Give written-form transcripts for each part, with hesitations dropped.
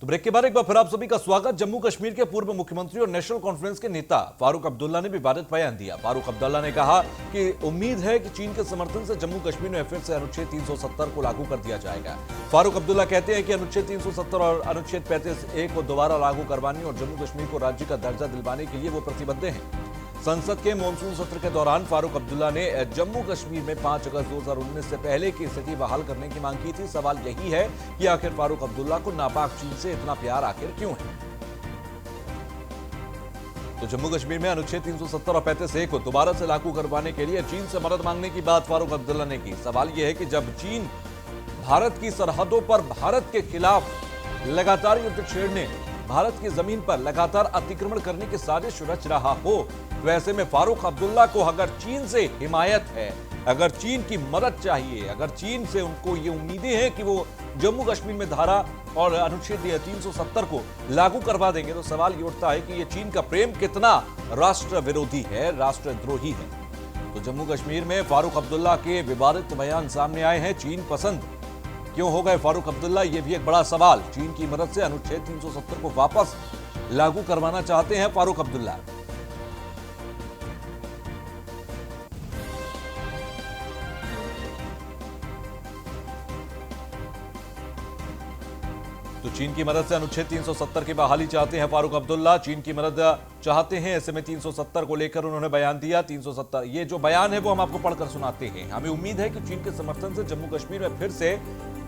तो ब्रेक के बाद एक बार फिर आप सभी का स्वागत। जम्मू कश्मीर के पूर्व मुख्यमंत्री और नेशनल कॉन्फ्रेंस के नेता फारूक अब्दुल्ला ने विवादित बयान दिया। फारूक अब्दुल्ला ने कहा कि उम्मीद है कि चीन के समर्थन से जम्मू कश्मीर में फिर से अनुच्छेद 370 को लागू कर दिया जाएगा। फारूक अब्दुल्ला कहते हैं कि अनुच्छेद 370 और अनुच्छेद 35A को दोबारा लागू करवाने और जम्मू कश्मीर को राज्य का दर्जा दिलवाने के लिए वो प्रतिबद्ध हैं। संसद के मॉनसून सत्र के दौरान फारूक अब्दुल्ला ने जम्मू कश्मीर में 5 अगस्त 2019 से पहले की स्थिति बहाल करने की मांग की थी। सवाल यही है कि आखिर फारूक अब्दुल्ला को नापाक चीन से इतना प्यार आखिर क्यों है। तो जम्मू कश्मीर में अनुच्छेद 370 और 35A को दोबारा से लागू करवाने के लिए चीन से मदद मांगने की बात फारूक अब्दुल्ला ने की। सवाल यह है कि जब चीन भारत की सरहदों पर भारत के खिलाफ लगातार युद्ध छेड़ने, भारत की जमीन पर लगातार अतिक्रमण करने की साजिश रच रहा हो, वैसे में फारूक अब्दुल्ला को अगर चीन से हिमायत है, अगर चीन की मदद चाहिए, अगर चीन से उनको ये उम्मीदें हैं कि वो जम्मू कश्मीर में धारा और अनुच्छेद 370 को लागू करवा देंगे, तो सवाल ये उठता है कि ये चीन का प्रेम कितना राष्ट्र विरोधी है, राष्ट्रद्रोही है। तो जम्मू कश्मीर में फारूक अब्दुल्ला के विवादित बयान सामने आए हैं। चीन पसंद क्यों हो गए फारूक अब्दुल्ला, ये भी एक बड़ा सवाल। चीन की मदद से अनुच्छेद 370 को वापस लागू करवाना चाहते हैं फारूक अब्दुल्ला। तो चीन की मदद से अनुच्छेद 370 की बहाली चाहते हैं फारूक अब्दुल्ला। चीन की मदद चाहते हैं, ऐसे में 370 को लेकर उन्होंने बयान दिया। 370 ये जो बयान है वो हम आपको पढ़कर सुनाते हैं। हमें उम्मीद है कि चीन के समर्थन से जम्मू कश्मीर में फिर से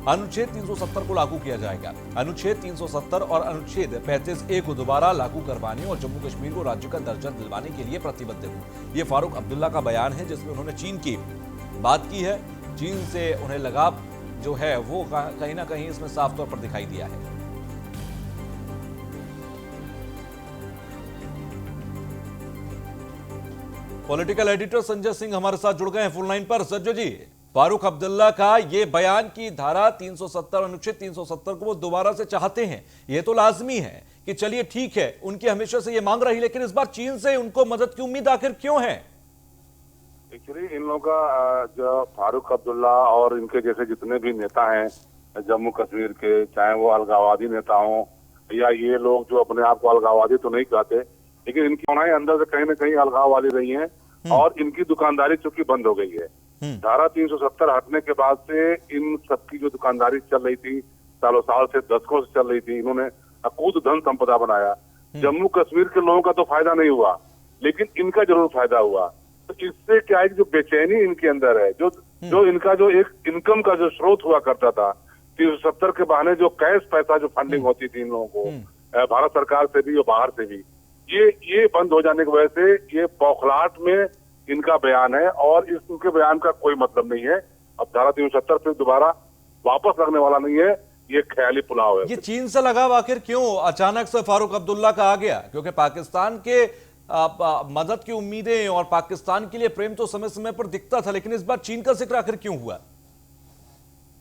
अनुच्छेद 370 को लागू किया जाएगा। अनुच्छेद 370 और अनुच्छेद 35A को दोबारा लागू करवाने और जम्मू कश्मीर को राज्य का दर्जा दिलवाने के लिए प्रतिबद्ध हूं। ये फारूक अब्दुल्ला का बयान है, जिसमें उन्होंने चीन की बात की है। चीन से उन्हें लगाव जो है वो कहीं ना कहीं इसमें साफ तौर पर दिखाई दिया है। पॉलिटिकल एडिटर संजय सिंह हमारे साथ जुड़ गए हैं फोन लाइन पर। संजय जी, फारूक अब्दुल्ला का ये बयान की धारा 370 अनुच्छेद 370 को वो दोबारा से चाहते हैं, ये तो लाजमी है कि चलिए ठीक है, उनकी हमेशा से ये मांग रही, लेकिन इस बार चीन से उनको मदद की उम्मीद आखिर क्यों है? एक्चुअली इन लोगों का जो फारूक अब्दुल्ला और इनके जैसे जितने भी नेता हैं जम्मू कश्मीर के, चाहे वो अलगाववादी नेता हों या ये लोग जो अपने आप को अलगाववादी तो नहीं कहते, लेकिन इनकी भावनाएं अंदर से कहीं ना कहीं अलगाववादी रही हैं और इनकी दुकानदारी चूंकि बंद हो गई है। धारा 370 हटने के बाद से इन सबकी जो दुकानदारी चल रही थी, सालों साल से, दशकों से चल रही थी, इन्होंने अकूत धन संपदा बनाया। जम्मू कश्मीर के लोगों का तो फायदा नहीं हुआ, लेकिन इनका जरूर फायदा हुआ। तो इससे क्या है, जो बेचैनी इनके अंदर है, जो इनका जो एक इनकम का जो स्रोत हुआ करता था, 370 के बहाने जो कैश पैसा जो फंडिंग होती थी इन लोगों को, भारत सरकार से भी और बाहर से भी, ये बंद हो जाने की वजह से ये बौखलाहट में इनका बयान है और इनके बयान का कोई मतलब नहीं है। अब धारा 370 फिर दोबारा वापस लगने वाला नहीं है, ये ख्याली पुलाव है। ये चीन से लगाव आखिर क्यों अचानक से फारूक अब्दुल्ला का आ गया? क्योंकि पाकिस्तान के मदद की उम्मीदें और पाकिस्तान के लिए प्रेम तो समय समय पर दिखता था, लेकिन इस बार चीन का जिक्र आखिर क्यों हुआ?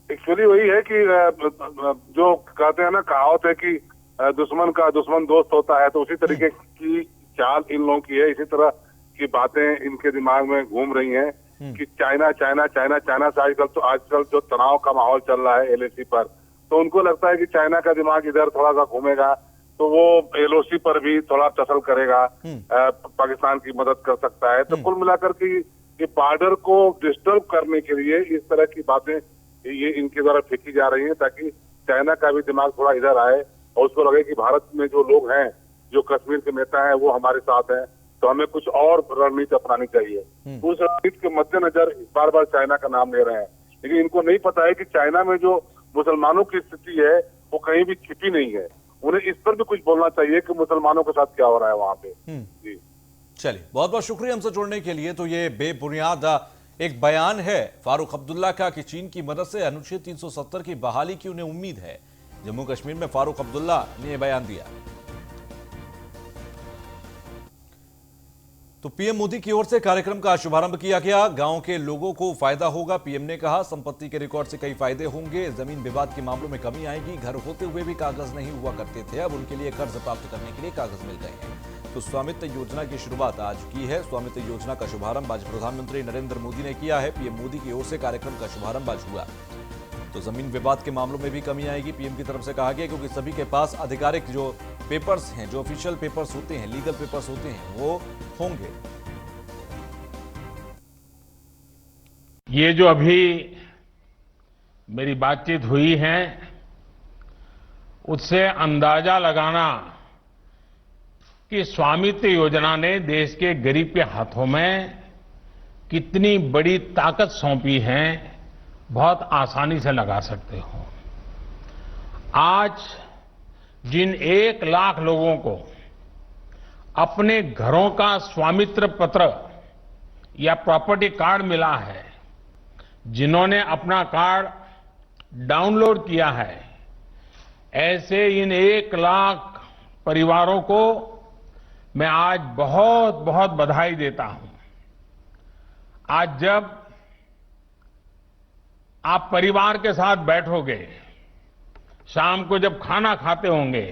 एक्चुअली वही है कि जो कहते हैं ना, कहावत है कि दुश्मन का दुश्मन दोस्त होता है, तो उसी तरीके की चाल इन लोगों की है। इसी तरह की बातें इनके दिमाग में घूम रही हैं कि चाइना चाइना चाइना चाइना से आजकल जो तनाव का माहौल चल रहा है LAC पर, तो उनको लगता है कि चाइना का दिमाग इधर थोड़ा सा घूमेगा तो वो LOC पर भी थोड़ा टसल करेगा, पाकिस्तान की मदद कर सकता है। तो कुल मिलाकर के ये बॉर्डर को डिस्टर्ब करने के लिए इस तरह की बातें ये इनके द्वारा फेंकी जा रही है, ताकि चाइना का भी दिमाग थोड़ा इधर आए और उसको लगे कि भारत में जो लोग हैं, जो कश्मीर के नेता हैं, वो हमारे साथ हैं, तो हमें कुछ और रणनीति अपनानी चाहिए। उस रणनीति के मद्देनजर बार बार चाइना का नाम ले रहे हैं, लेकिन इनको नहीं पता है कि चाइना में जो मुसलमानों की स्थिति है वो कहीं भी छिपी नहीं है। उन्हें इस पर भी कुछ बोलना चाहिए कि मुसलमानों के साथ क्या हो रहा है वहां पे। जी चलिए, बहुत बहुत शुक्रिया हमसे जुड़ने के लिए। तो ये बेबुनियाद एक बयान है फारूक अब्दुल्ला का कि चीन की मदद से अनुच्छेद 370 की बहाली की उन्हें उम्मीद है। जम्मू कश्मीर में फारूक अब्दुल्ला ने यह बयान दिया। तो पीएम मोदी की ओर से कार्यक्रम का शुभारंभ किया गया। गांव के लोगों को फायदा होगा, पीएम ने कहा। संपत्ति के रिकॉर्ड से कई फायदे होंगे, जमीन विवाद के मामलों में कमी आएगी। घर होते हुए भी कागज नहीं हुआ करते थे, अब उनके लिए कर्ज प्राप्त करने के लिए कागज मिल गए हैं। तो स्वामित्व योजना की शुरुआत आज की है। स्वामित्व योजना का शुभारंभ आज प्रधानमंत्री नरेंद्र मोदी ने किया है। पीएम मोदी की ओर से कार्यक्रम का शुभारंभ आज हुआ। तो जमीन विवाद के मामलों में भी कमी आएगी, पीएम की तरफ से कहा गया, क्योंकि सभी के पास आधिकारिक जो पेपर्स हैं, जो ऑफिशियल पेपर्स होते हैं, लीगल पेपर्स होते हैं, वो होंगे। ये जो अभी मेरी बातचीत हुई है, उससे अंदाजा लगाना कि स्वामित्व योजना ने देश के गरीब के हाथों में कितनी बड़ी ताकत सौंपी है, बहुत आसानी से लगा सकते हो। आज जिन 1 लाख लोगों को अपने घरों का स्वामित्व पत्र या प्रॉपर्टी कार्ड मिला है, जिन्होंने अपना कार्ड डाउनलोड किया है, ऐसे इन 1 लाख परिवारों को मैं आज बहुत बहुत बधाई देता हूं। आज जब आप परिवार के साथ बैठोगे, शाम को जब खाना खाते होंगे,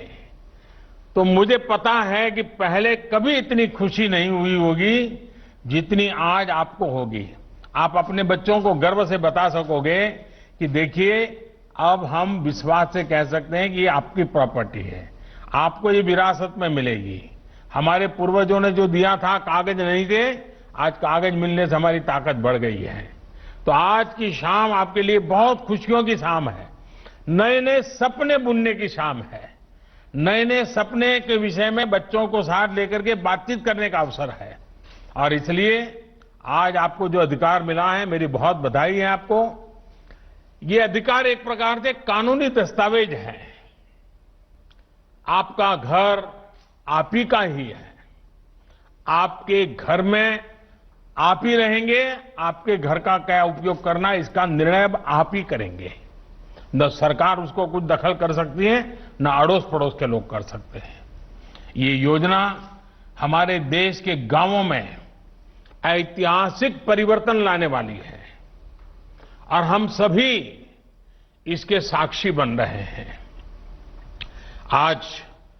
तो मुझे पता है कि पहले कभी इतनी खुशी नहीं हुई होगी जितनी आज आपको होगी। आप अपने बच्चों को गर्व से बता सकोगे कि देखिए, अब हम विश्वास से कह सकते हैं कि ये आपकी प्रॉपर्टी है, आपको ये विरासत में मिलेगी। हमारे पूर्वजों ने जो दिया था, कागज नहीं थे, आज कागज मिलने से हमारी ताकत बढ़ गई है। तो आज की शाम आपके लिए बहुत खुशियों की शाम है, नए नए सपने बुनने की शाम है, नए नए सपने के विषय में बच्चों को साथ लेकर के बातचीत करने का अवसर है। और इसलिए आज आपको जो अधिकार मिला है, मेरी बहुत बधाई है आपको। ये अधिकार एक प्रकार से कानूनी दस्तावेज है। आपका घर आप ही का ही है, आपके घर में आप ही रहेंगे, आपके घर का क्या उपयोग करना, इसका निर्णय आप ही करेंगे। न सरकार उसको कुछ दखल कर सकती है, न अड़ोस पड़ोस के लोग कर सकते हैं। ये योजना हमारे देश के गांवों में ऐतिहासिक परिवर्तन लाने वाली है और हम सभी इसके साक्षी बन रहे हैं। आज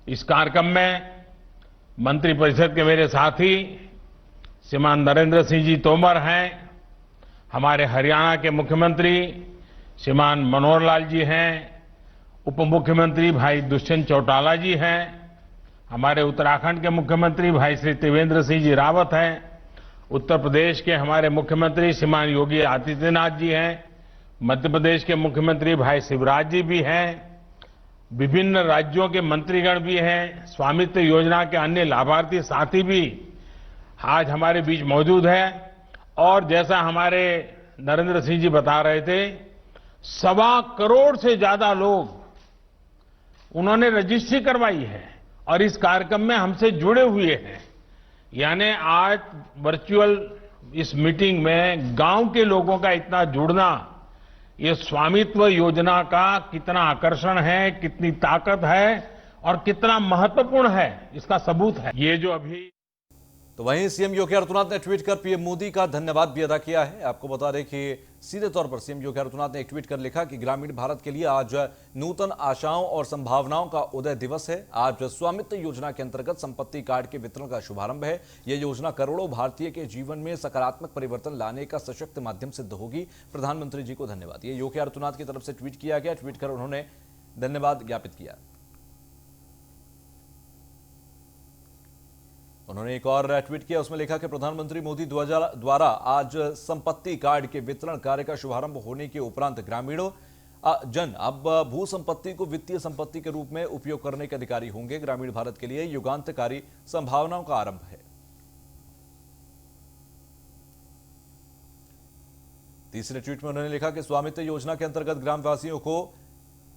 इस कार्यक्रम में मंत्रिपरिषद के मेरे साथी श्रीमान नरेंद्र सिंह जी तोमर हैं, हमारे हरियाणा के मुख्यमंत्री श्रीमान मनोहर लाल जी हैं, उप मुख्यमंत्री भाई दुष्यंत चौटाला जी हैं, हमारे उत्तराखंड के मुख्यमंत्री भाई श्री त्रिवेंद्र सिंह जी रावत हैं, उत्तर प्रदेश के हमारे मुख्यमंत्री श्रीमान योगी आदित्यनाथ जी हैं, मध्य प्रदेश के मुख्यमंत्री भाई शिवराज जी भी हैं, विभिन्न राज्यों के मंत्रीगण भी हैं, स्वामित्व योजना के अन्य लाभार्थी साथी भी आज हमारे बीच मौजूद है। और जैसा हमारे नरेंद्र सिंह जी बता रहे थे, 1.25 करोड़ से ज्यादा लोग उन्होंने रजिस्ट्री करवाई है और इस कार्यक्रम में हमसे जुड़े हुए हैं। यानी आज वर्चुअल इस मीटिंग में गांव के लोगों का इतना जुड़ना, ये स्वामित्व योजना का कितना आकर्षण है, कितनी ताकत है और कितना महत्वपूर्ण है, इसका सबूत है। ये जो अभी तो वहीं सीएम योगी आदित्यनाथ ने ट्वीट कर पीएम मोदी का धन्यवाद भी अदा किया है। आपको बता दें कि सीधे तौर पर सीएम योगी आदित्यनाथ ने एक ट्वीट कर लिखा कि ग्रामीण भारत के लिए आज नूतन आशाओं और संभावनाओं का उदय दिवस है। आज स्वामित्व योजना के अंतर्गत संपत्ति कार्ड के वितरण का शुभारंभ है। यह योजना करोड़ों भारतीय के जीवन में सकारात्मक परिवर्तन लाने का सशक्त माध्यम सिद्ध होगी। प्रधानमंत्री जी को धन्यवाद। ये योगी आदित्यनाथ की तरफ से ट्वीट किया गया। ट्वीट कर उन्होंने धन्यवाद ज्ञापित किया। उन्होंने एक और ट्वीट किया, उसमें लिखा कि प्रधानमंत्री मोदी द्वारा आज संपत्ति कार्ड के वितरण कार्य का शुभारंभ होने के उपरांत ग्रामीणों जन अब भू संपत्ति को वित्तीय संपत्ति के रूप में उपयोग करने के अधिकारी होंगे। ग्रामीण भारत के लिए युगांतकारी संभावनाओं का आरंभ है। तीसरे ट्वीट में उन्होंने लिखा कि स्वामित्व योजना के अंतर्गत ग्रामवासियों को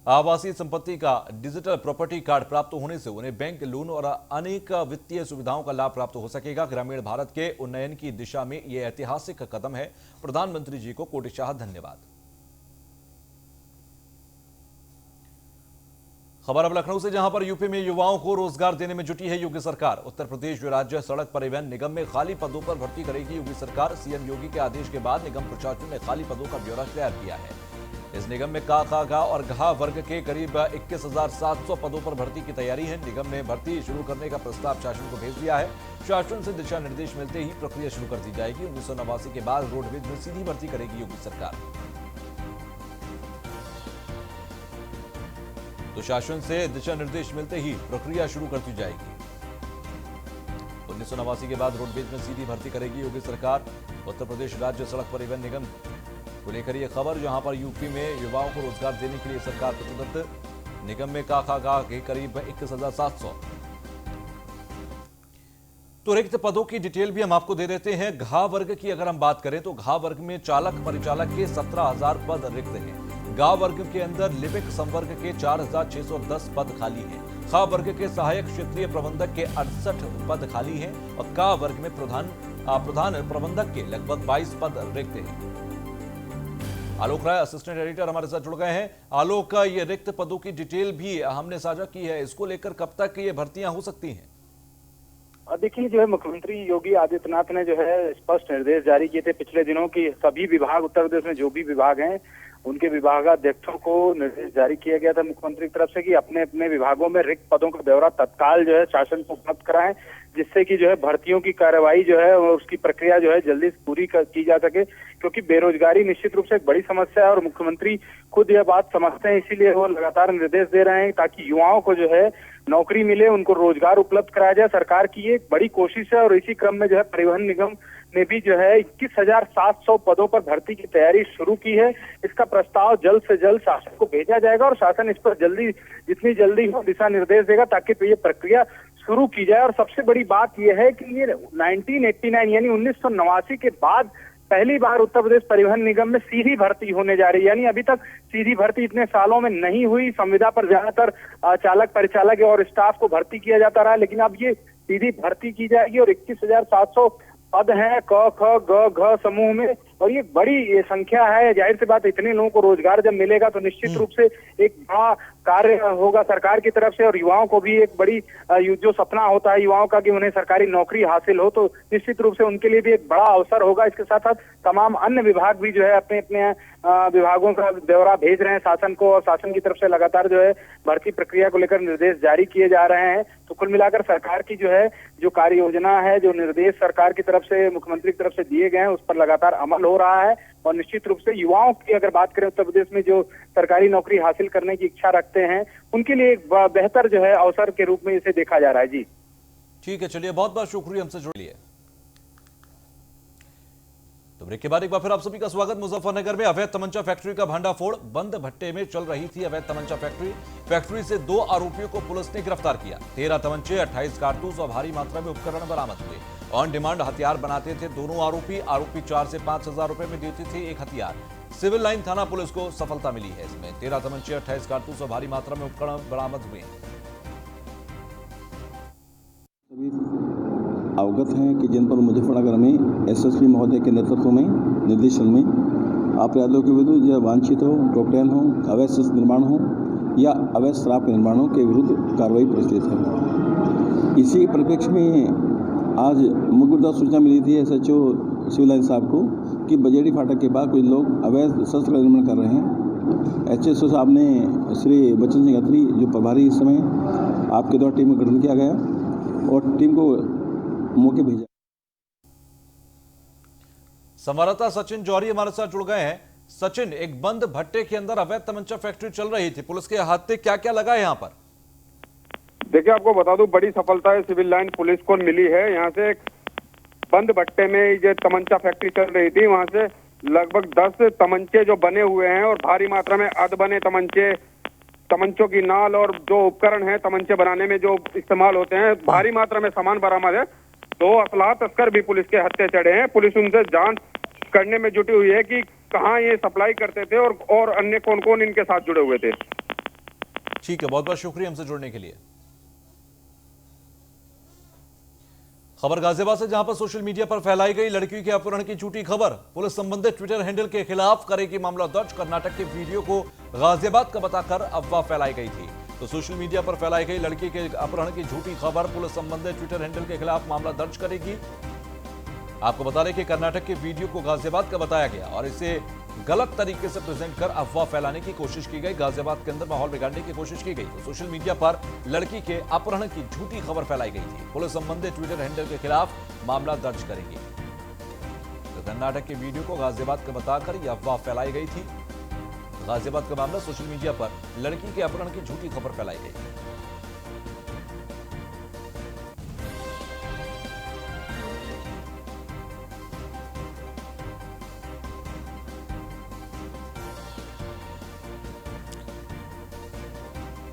आवासीय संपत्ति का डिजिटल प्रॉपर्टी कार्ड प्राप्त होने से उन्हें बैंक लोन और अनेक वित्तीय सुविधाओं का लाभ प्राप्त हो सकेगा। ग्रामीण भारत के उन्नयन की दिशा में यह ऐतिहासिक कदम है। प्रधानमंत्री जी को कोटिशाह धन्यवाद। खबर अब लखनऊ से, जहां पर यूपी में युवाओं को रोजगार देने में जुटी है योगी सरकार। उत्तर प्रदेश राज्य सड़क परिवहन निगम में खाली पदों पर भर्ती करेगी योगी सरकार। सीएम योगी के आदेश के बाद निगम प्रशासन ने खाली पदों का ब्यौरा तैयार किया है। इस निगम में का, गा और घा वर्ग के करीब 21,700 पदों पर भर्ती की तैयारी है। निगम ने भर्ती शुरू करने का प्रस्ताव शासन को भेज दिया है। शासन से दिशा निर्देश मिलते ही प्रक्रिया शुरू कर दी जाएगी। 1989 के बाद रोडवेज में सीधी भर्ती करेगी योगी सरकार। तो शासन से दिशा निर्देश मिलते ही प्रक्रिया शुरू कर दी जाएगी। 1989 के बाद रोडवेज में सीधी भर्ती करेगी योगी सरकार। उत्तर प्रदेश राज्य सड़क परिवहन निगम को लेकर यह खबर, जहां पर यूपी में युवाओं को रोजगार देने के लिए सरकार प्रतिबद्ध। निगम में का के करीब 21,700 तो रिक्त पदों की डिटेल भी हम आपको दे देते हैं। घा वर्ग की अगर हम बात करें तो घा वर्ग में चालक परिचालक के 17,000 पद रिक्त हैं। गा वर्ग के अंदर लिपिक संवर्ग के 4,610 पद खाली हैं। खा वर्ग के सहायक क्षेत्रीय प्रबंधक के 68 पद खाली हैं और का वर्ग में प्रधान प्रबंधक के लगभग 22 पद रिक्त हैं। आलोक राय असिस्टेंट एडिटर हमारे साथ जुड़ गए हैं। आलोक, का ये रिक्त पदों की डिटेल भी हमने साझा की है, इसको लेकर कब तक ये भर्तियां हो सकती हैं? देखिए, जो है मुख्यमंत्री योगी आदित्यनाथ ने जो है स्पष्ट निर्देश जारी किए थे पिछले दिनों की सभी विभाग, उत्तर प्रदेश में जो भी विभाग हैं उनके विभागाध्यक्षों को निर्देश जारी किया गया था मुख्यमंत्री की तरफ से कि अपने अपने विभागों में रिक्त पदों का ब्यौरा तत्काल जो है शासन को उपलब्ध कराएं, जिससे कि जो है भर्तियों की कार्रवाई जो है उसकी प्रक्रिया जो है जल्दी पूरी की जा सके, क्योंकि बेरोजगारी निश्चित रूप से एक बड़ी समस्या है और मुख्यमंत्री खुद यह बात समझते हैं, इसीलिए वो लगातार निर्देश दे रहे हैं ताकि युवाओं को जो है नौकरी मिले, उनको रोजगार उपलब्ध कराया जाए। सरकार की ये एक बड़ी कोशिश है और इसी क्रम में जो है परिवहन निगम ने भी जो है 21,700 पदों पर भर्ती की तैयारी शुरू की है। इसका प्रस्ताव जल्द से जल्द शासन को भेजा जाएगा और शासन इस पर जितनी जल्दी हो दिशा निर्देश देगा ताकि ये प्रक्रिया शुरू की जाए। और सबसे बड़ी बात यह है कि ये 1989 यानी 1989 के बाद पहली बार उत्तर प्रदेश परिवहन निगम में सीधी भर्ती होने जा रही है। यानी अभी तक सीधी भर्ती इतने सालों में नहीं हुई। संविदा पर ज्यादातर चालक परिचालक और स्टाफ को भर्ती किया जाता रहा, लेकिन अब ये सीधी भर्ती की जाएगी और 21,700 पद हैं क ख ग घ समूह में और ये बड़ी संख्या है। जाहिर सी बात, इतने लोगों को रोजगार जब मिलेगा तो निश्चित रूप से एक बड़ा कार्य होगा सरकार की तरफ से और युवाओं को भी एक बड़ी जो सपना होता है युवाओं का कि उन्हें सरकारी नौकरी हासिल हो, तो निश्चित रूप से उनके लिए भी एक बड़ा अवसर होगा। इसके साथ साथ तमाम अन्य विभाग भी जो है अपने अपने विभागों का ब्यौरा भेज रहे हैं शासन को और शासन की तरफ से लगातार जो है भर्ती प्रक्रिया को लेकर निर्देश जारी किए जा रहे हैं। तो कुल मिलाकर सरकार की जो है जो कार्य योजना है, जो निर्देश सरकार की तरफ से मुख्यमंत्री की तरफ से दिए गए हैं उस पर लगातार अमल हो रहा है और निश्चित रूप से युवाओं की अगर बात करें उत्तर प्रदेश में जो सरकारी नौकरी हासिल करने की इच्छा रखते हैं उनके लिए एक बेहतर जो है अवसर के रूप में इसे देखा जा रहा है। जी ठीक है, चलिए बहुत बहुत शुक्रिया हमसे जुड़ लिए। तो ब्रेक के बाद एक बार फिर आप सभी का स्वागत। मुजफ्फरनगर में अवैध तमंचा फैक्ट्री का भांडाफोड़। बंद भट्टे में चल रही थी अवैध तमंचा फैक्ट्री से 2 आरोपियों को पुलिस ने गिरफ्तार किया। 13 तमंचे, 28 कारतूस और भारी मात्रा में उपकरण बरामद हुए। ऑन डिमांड हथियार बनाते थे दोनों आरोपी 4 से 5,000 रुपए में देते थे एक हथियार। सिविल लाइन थाना पुलिस को सफलता मिली है। इसमें 13 तमंचे, 28 कारतूस और भारी मात्रा में उपकरण बरामद हुए। अवगत हैं कि जनपद मुजफ्फरनगर में एसएसपी महोदय के नेतृत्व में निर्देशन में अपराधियों के विरुद्ध या वांछित हो, टॉप 10 हो, अवैध शस्त्र निर्माण हो या अवैध शराब के निर्माणों के विरुद्ध कार्रवाई प्रचलित है। इसी परिप्रेक्ष्य में आज मुख्य सूचना मिली थी एसएचओ सिविल लाइन साहब को कि बजेड़ी फाटक के बाद कुछ लोग अवैध शस्त्र का निर्माण कर रहे हैं। एचएसओ साहब ने श्री बच्चन सिंह अत्री जो प्रभारी इस समय आपके द्वारा टीम का गठन किया गया और टीम को मौके भेजा। संवाददाता सचिन जौहरी हमारे साथ जुड़ गए हैं। सचिन, एक बंद भट्टे के अंदर अवैध तमंचा फैक्ट्री चल रही थी, पुलिस के हाथ क्या क्या लगा है यहाँ पर? देखिए, आपको बता दूं, बड़ी सफलता है सिविल लाइन पुलिस को मिली है। यहाँ से एक बंद भट्टे में जो तमंचा फैक्ट्री चल रही थी वहां से लगभग 10 तमंचे जो बने हुए हैं और भारी मात्रा में अर्ध बने तमंचों की नाल और जो उपकरण है तमंचे बनाने में जो इस्तेमाल होते हैं, भारी मात्रा में सामान बरामद है। 2 असलाह तस्कर भी पुलिस के हत्थे चढ़े हैं। पुलिस उनसे जांच करने में जुटी हुई है कि कहां ये सप्लाई करते थे और अन्य कौन कौन इनके साथ जुड़े हुए थे। ठीक है, बहुत बहुत शुक्रिया हमसे जुड़ने के लिए। खबर गाजियाबाद से, जहां पर सोशल मीडिया पर फैलाई गई लड़की के अपहरण की झूठी खबर। पुलिस संबंधित ट्विटर हैंडल के खिलाफ करेगी मामला दर्ज। कर्नाटक के वीडियो को गाजियाबाद का बताकर अफवाह फैलाई गई थी। तो सोशल मीडिया पर फैलाई गई लड़की के अपहरण की झूठी खबर, पुलिस संबंधित ट्विटर हैंडल के खिलाफ मामला दर्ज करेगी। आपको बता दें कि कर्नाटक के वीडियो को गाजियाबाद का बताया गया और इसे गलत तरीके से प्रेजेंट कर अफवाह फैलाने की कोशिश की गई। गाजियाबाद के अंदर माहौल बिगाड़ने की कोशिश की गई। तो सोशल मीडिया पर लड़की के अपहरण की झूठी खबर फैलाई गई थी। पुलिस संबंधित ट्विटर हैंडल के खिलाफ मामला दर्ज करेगी। तो कर्नाटक के वीडियो को गाजियाबाद का बताकर यह अफवाह फैलाई गई थी। गाजियाबाद का मामला, सोशल मीडिया पर लड़की के अपहरण की झूठी खबर फैलाई गई।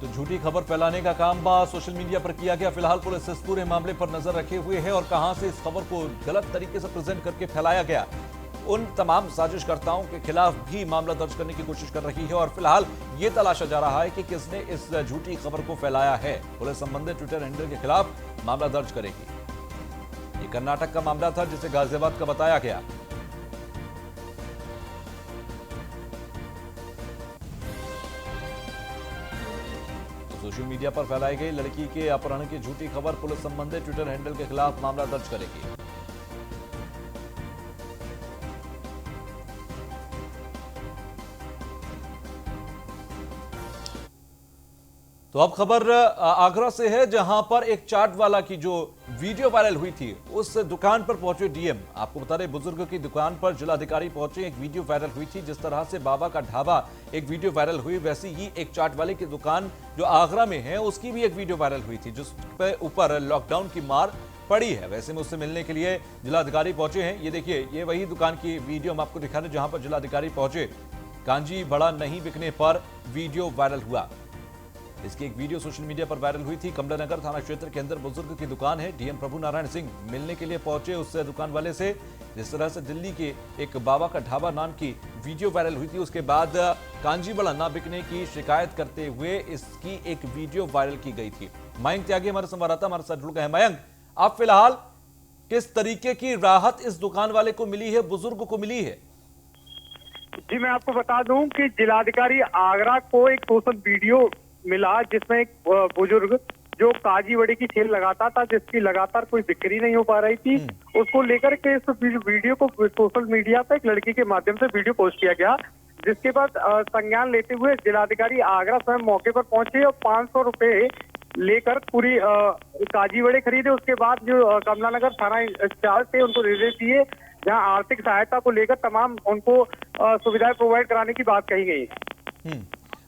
तो झूठी खबर फैलाने का काम सोशल मीडिया पर किया गया। फिलहाल पुलिस इस पूरे मामले पर नजर रखे हुए है और कहां से इस खबर को गलत तरीके से प्रेजेंट करके फैलाया गया, उन तमाम साजिशकर्ताओं के खिलाफ भी मामला दर्ज करने की कोशिश कर रही है। और फिलहाल ये तलाशा जा रहा है कि किसने इस झूठी खबर को फैलाया है। पुलिस संबंधित ट्विटर हैंडल के खिलाफ मामला दर्ज करेगी। ये कर्नाटक का मामला था जिसे गाजियाबाद का बताया गया। सोशल मीडिया पर फैलाई गई लड़की के अपहरण की झूठी खबर, पुलिस संबंधित ट्विटर हैंडल के खिलाफ मामला दर्ज करेगी। तो अब खबर आगरा से है, जहां पर एक चाट वाला की जो वीडियो वायरल हुई थी, उस दुकान पर पहुंचे डीएम। आपको बता दें, बुजुर्ग की दुकान पर जिलाधिकारी पहुंचे, एक वीडियो वायरल हुई थी। जिस तरह से बाबा का ढाबा एक वीडियो वायरल हुई, वैसी ही एक चाट वाले की दुकान जो आगरा में है उसकी भी एक वीडियो वायरल हुई थी, जिस पे ऊपर लॉकडाउन की मार पड़ी है। वैसे में उससे मिलने के लिए जिलाधिकारी पहुंचे हैं। ये देखिए, ये वही दुकान की वीडियो हम आपको दिखा रहे हैं जहां पर जिलाधिकारी पहुंचे। कांजी बड़ा नहीं बिकने पर वीडियो वायरल हुआ। इसकी एक वीडियो सोशल मीडिया पर वायरल हुई थी। कमलानगर थाना क्षेत्र के अंदर बुजुर्ग की दुकान है। डीएम प्रभु नारायण सिंह मिलने के लिए पहुंचे उस दुकान वाले से। जिस तरह से दिल्ली के एक बाबा का ढाबा नाम की वीडियो वायरल हुई थी, उसके बाद कांजी बड़ा ना बिकने की शिकायत करते हुए इसकी एक वीडियो वायरल की गई थी। मयंक त्यागी हमारे संवाददाता हमारे साथ जुड़ गए हैं। मयंक, आप फिलहाल किस तरीके की राहत इस दुकान वाले को मिली है, बुजुर्ग को मिली है? जी, मैं आपको बता दूं कि जिलाधिकारी आगरा को एक सोशल वीडियो मिला जिसमें एक बुजुर्ग जो काजी बड़े की ठेल लगाता था, जिसकी लगातार कोई बिक्री नहीं हो पा रही थी, उसको लेकर के इस वीडियो को सोशल मीडिया पर एक लड़की के माध्यम से वीडियो पोस्ट किया गया। जिसके बाद संज्ञान लेते हुए जिलाधिकारी आगरा स्वयं मौके पर पहुंचे और 500 रुपए लेकर पूरी काजी बड़े खरीदे। उसके बाद जो कमलानगर थाना इंचार्ज थे उनको निर्देश दिए, जहां आर्थिक सहायता को लेकर तमाम उनको सुविधाएं प्रोवाइड कराने की बात कही गई।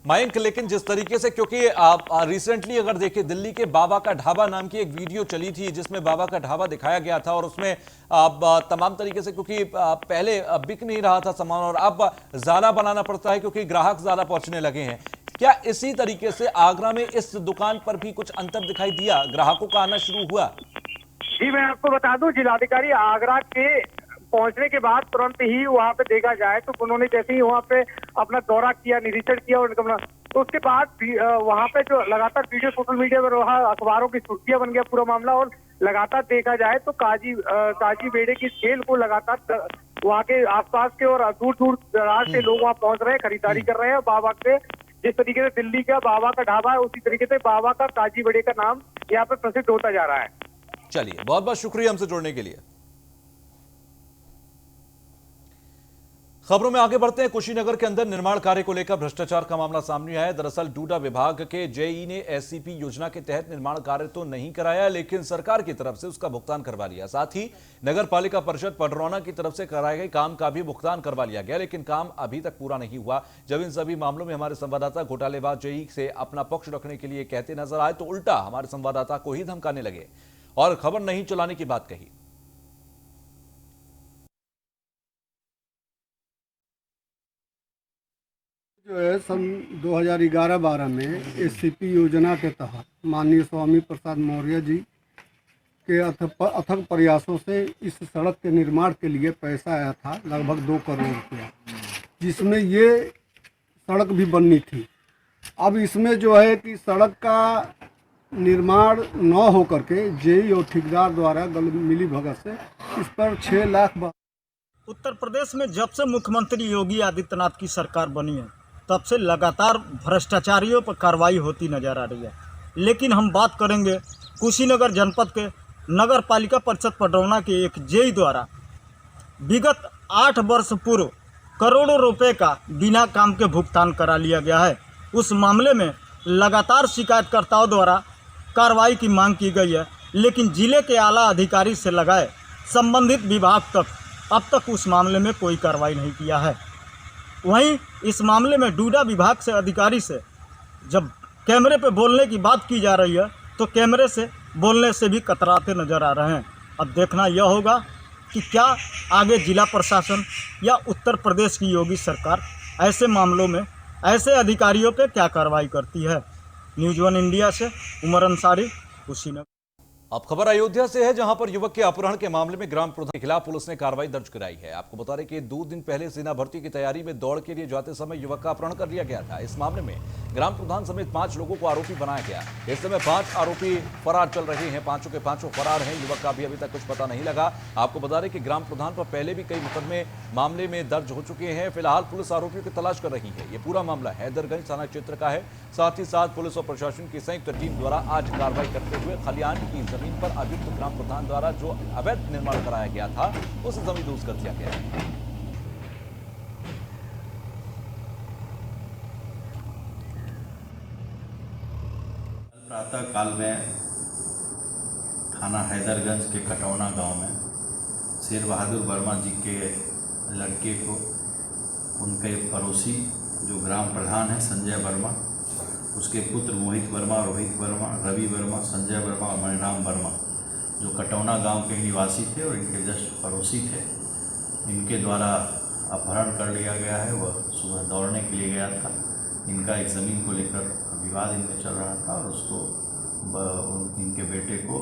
मयंक, लेकिन जिस तरीके से, क्योंकि आप रिसेंटली अगर देखिए, दिल्ली के बाबा का ढाबा नाम की एक वीडियो चली थी जिसमें बाबा का ढाबा दिखाया गया था और उसमें तमाम तरीके से, क्योंकि पहले बिक नहीं रहा था सामान और अब ज्यादा बनाना पड़ता है क्योंकि ग्राहक ज्यादा पहुंचने लगे हैं। क्या इसी तरीके से आगरा में इस दुकान पर भी कुछ अंतर दिखाई दिया, ग्राहकों का आना शुरू हुआ? जी, मैं आपको बता दूं, जिलाधिकारी आगरा के पहुंचने के बाद तुरंत ही वहां पे देखा जाए तो उन्होंने जैसे ही वहां पे अपना दौरा किया, निरीक्षण किया और तो उसके बाद वहां पे जो लगातार वीडियो सोशल मीडिया पर वहां अखबारों की सुर्खियां बन गया पूरा मामला। और लगातार देखा जाए तो काजी बेड़े की खेल को लगातार वहां के आसपास के और दूर दूर दराज से लोग वहां पहुंच रहे हैं, खरीदारी कर रहे हैं। बाबा के जिस तरीके से दिल्ली का बाबा का ढाबा है, उसी तरीके से बाबा का काजी बेड़े का नाम यहाँ पे प्रसिद्ध होता जा रहा है। चलिए, बहुत बहुत शुक्रिया हमसे जुड़ने के लिए। खबरों में आगे बढ़ते हैं। कुशीनगर के अंदर निर्माण कार्य को लेकर भ्रष्टाचार का मामला सामने आया है। दरअसल डूडा विभाग के जेई ने एससीपी योजना के तहत निर्माण कार्य तो नहीं कराया, लेकिन सरकार की तरफ से उसका भुगतान करवा लिया। साथ ही नगर पालिका परिषद पडरौना की तरफ से कराए गए काम का भी भुगतान करवा लिया गया, लेकिन काम अभी तक पूरा नहीं हुआ। जब इन सभी मामलों में हमारे संवाददाता घोटालेबाज जेई से अपना पक्ष रखने के लिए कहते नजर आए तो उल्टा हमारे संवाददाता को ही धमकाने लगे और खबर नहीं चलाने की बात कही। जो है सन 2011-12 में एससीपी योजना के तहत माननीय स्वामी प्रसाद मौर्य जी के अथक प्रयासों से इस सड़क के निर्माण के लिए पैसा आया था, लगभग 2 करोड़ रुपया, जिसमें ये सड़क भी बननी थी। अब इसमें जो है कि सड़क का निर्माण न हो करके जेई और ठेकेदार द्वारा मिली भगत से इस पर 6 लाख। उत्तर प्रदेश में जब से मुख्यमंत्री योगी आदित्यनाथ की सरकार बनी है तब से लगातार भ्रष्टाचारियों पर कार्रवाई होती नजर आ रही है। लेकिन हम बात करेंगे कुशीनगर जनपद के नगर पालिका परिषद पडरौना के एक जेई द्वारा विगत 8 वर्ष पूर्व करोड़ों रुपए का बिना काम के भुगतान करा लिया गया है। उस मामले में लगातार शिकायतकर्ताओं द्वारा कार्रवाई की मांग की गई है, लेकिन जिले के आला अधिकारी से लगाए संबंधित विभाग तक अब तक उस मामले में कोई कार्रवाई नहीं किया है। वहीं इस मामले में डूडा विभाग से अधिकारी से जब कैमरे पे बोलने की बात की जा रही है तो कैमरे से बोलने से भी कतराते नजर आ रहे हैं। अब देखना यह होगा कि क्या आगे जिला प्रशासन या उत्तर प्रदेश की योगी सरकार ऐसे मामलों में ऐसे अधिकारियों पे क्या कार्रवाई करती है। न्यूज़ 1 इंडिया से उमर अंसारी, कुशीनगर। अब खबर अयोध्या से है, जहां पर युवक के अपहरण के मामले में ग्राम प्रधान के खिलाफ पुलिस ने कार्रवाई दर्ज कराई है। आपको बता दें कि 2 दिन पहले सेना भर्ती की तैयारी में दौड़ के लिए जाते समय युवक का अपहरण कर लिया गया था। इस मामले में ग्राम प्रधान समेत 5 लोगों को आरोपी बनाया गया। इस समय 5 आरोपी फरार चल रहे हैं, 5 के 5 फरार हैं। युवक का भी अभी तक कुछ पता नहीं लगा। आपको बता दें कि ग्राम प्रधान पर पहले भी कई मुकदमे मामले में दर्ज हो चुके हैं। फिलहाल पुलिस आरोपियों की तलाश कर रही है। ये पूरा मामला हैदरगंज थाना क्षेत्र का है। साथ ही साथ पुलिस और प्रशासन की संयुक्त टीम द्वारा आज कार्रवाई करते हुए खलियान की जमीन पर अभियुक्त ग्राम प्रधान द्वारा जो अवैध निर्माण कराया गया था उसे जमींदोज कर दिया गया है। प्रातः काल में थाना हैदरगंज के कटौना गांव में शेर बहादुर वर्मा जी के लड़के को उनके पड़ोसी जो ग्राम प्रधान है संजय वर्मा, उसके पुत्र मोहित वर्मा, रोहित वर्मा, रवि वर्मा, संजय वर्मा और मणिराम वर्मा जो कटौना गांव के निवासी थे और इनके जस्ट पड़ोसी थे, इनके द्वारा अपहरण कर लिया गया है। वह सुबह दौड़ने के लिए गया था। इनका एक ज़मीन को लेकर विवाद इनमें चल रहा था और उसको इनके बेटे को